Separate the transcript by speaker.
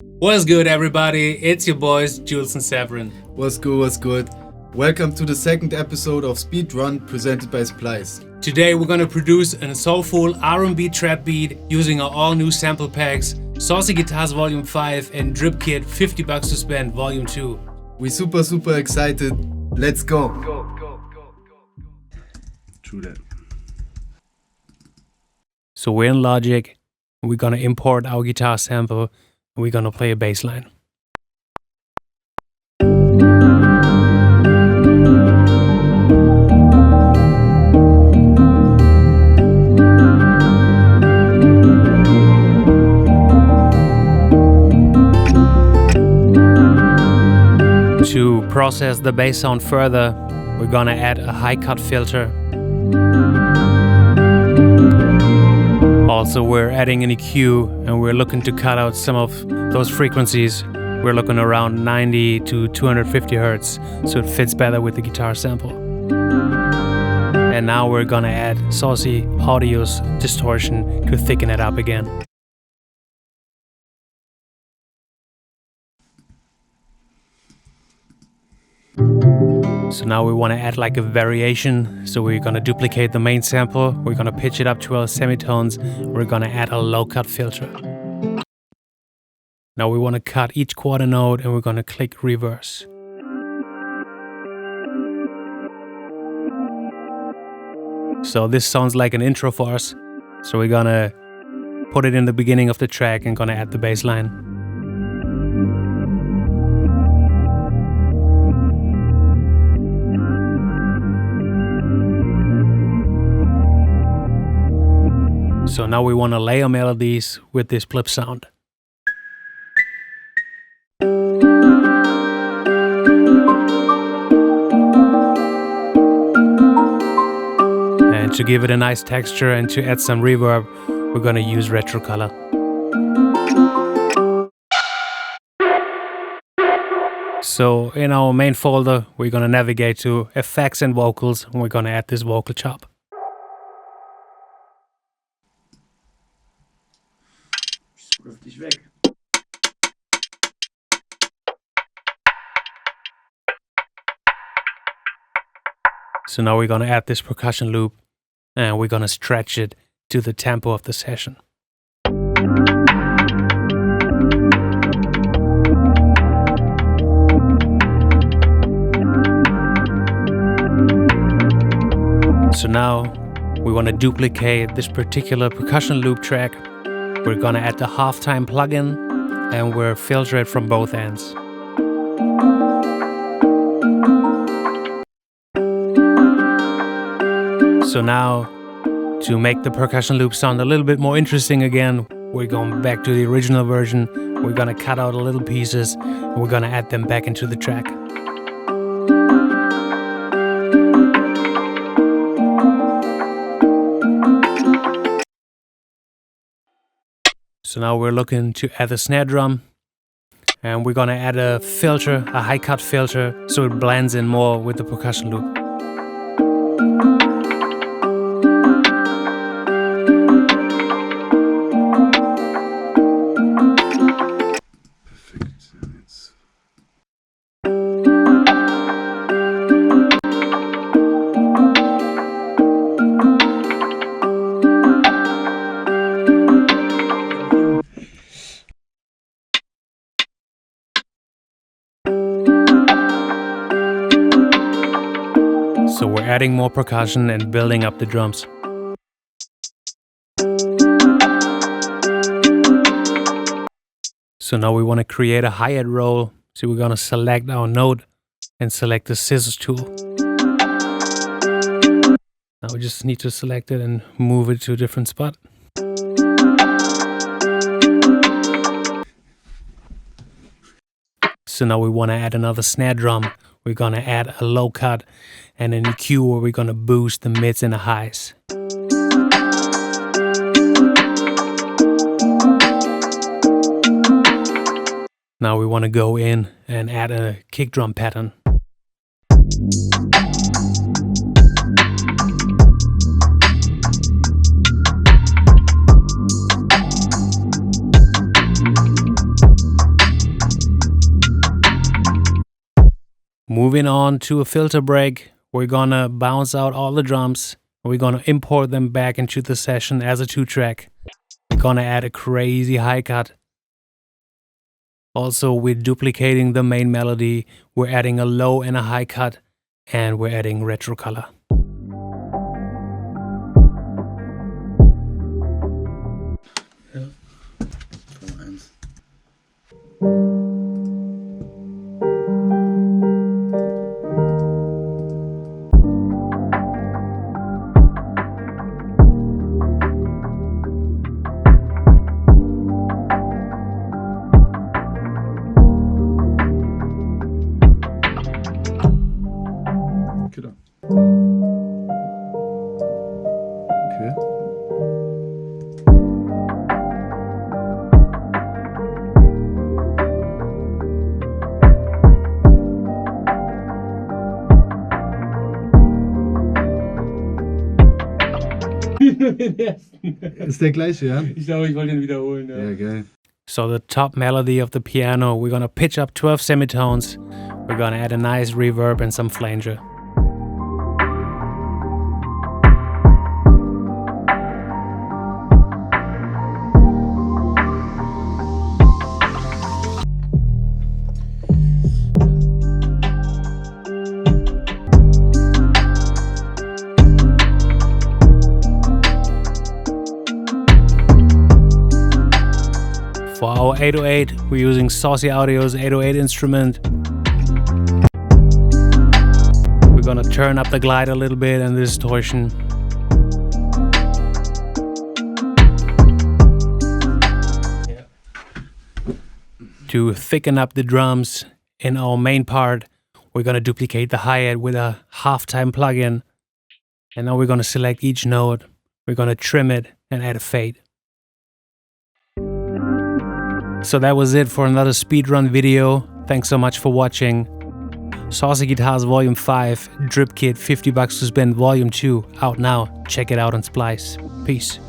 Speaker 1: What's good, everybody? It's your boys, JULEZ and SVRN.
Speaker 2: What's good, what's good? Welcome to the second episode of Speedrun presented by Splice.
Speaker 1: Today we're gonna produce a soulful R&B trap beat using our all-new sample packs, Saucy Guitars Volume 5 and Drip Kit 50 bucks to spend Volume 2.
Speaker 2: We're super excited. Let's go.
Speaker 3: True that.
Speaker 1: So we're in Logic, we're gonna import our guitar sample, and we're gonna play a bass line. To process the bass sound further, we're gonna add a high cut filter. Also, we're adding an EQ and we're looking to cut out some of those frequencies. We're looking around 90 to 250 Hertz, so it fits better with the guitar sample. And now we're gonna add Saucy Audio's distortion to thicken it up again. So now we want to add like a variation. So we're going to duplicate the main sample. We're going to pitch it up 12 semitones. We're going to add a low cut filter. Now we want to cut each quarter note and we're going to click reverse. So this sounds like an intro for us. So we're going to put it in the beginning of the track and going to add the bass line. So now we want to layer melodies with this blip sound. And to give it a nice texture and to add some reverb, we're going to use retro color. So in our main folder, we're going to navigate to effects and vocals, and we're going to add this vocal chop.
Speaker 3: Dich weg.
Speaker 1: So now we're going to add this percussion loop and we're going to stretch it to the tempo of the session. So now we want to duplicate this particular percussion loop track. We're gonna add the halftime plugin and we'll filter it from both ends. So now, to make the percussion loop sound a little bit more interesting again, we're going back to the original version. We're gonna cut out a little pieces and we're gonna add them back into the track. So now we're looking to add a snare drum and we're gonna add a filter, a high cut filter, so it blends in more with the percussion loop. So we're adding more percussion and building up the drums. So now we want to create a hi-hat roll. So we're going to select our note and select the scissors tool. Now we just need to select it and move it to a different spot. So now we want to add another snare drum. We're going to add a low cut and an EQ where we're going to boost the mids and the highs. Now we want to go in and add a kick drum pattern. Moving on to a filter break, we're gonna bounce out all the drums. We're gonna import them back into the session as a 2-track. We're gonna add a crazy high cut. Also, we're duplicating the main melody. We're adding a low and a high cut, and we're adding retro color.
Speaker 3: Den ersten.
Speaker 2: Ist der gleiche, ja?
Speaker 3: Ich glaube, ich wollte ihn wiederholen. Ja,
Speaker 2: geil.
Speaker 1: So the top melody of the piano, we're gonna pitch up 12 semitones. We're gonna add a nice reverb and some flanger. For our 808, we're using Saucy Audio's 808 instrument. We're gonna turn up the glide a little bit and the distortion. To thicken up the drums in our main part, we're gonna duplicate the hi-hat with a halftime plugin. And now we're gonna select each note, we're gonna trim it and add a fade. So that was it for another speedrun video. Thanks so much for watching. Saucy Guitars Volume 5, Drip Kit, $50 to spend, Volume 2, out now. Check it out on Splice. Peace.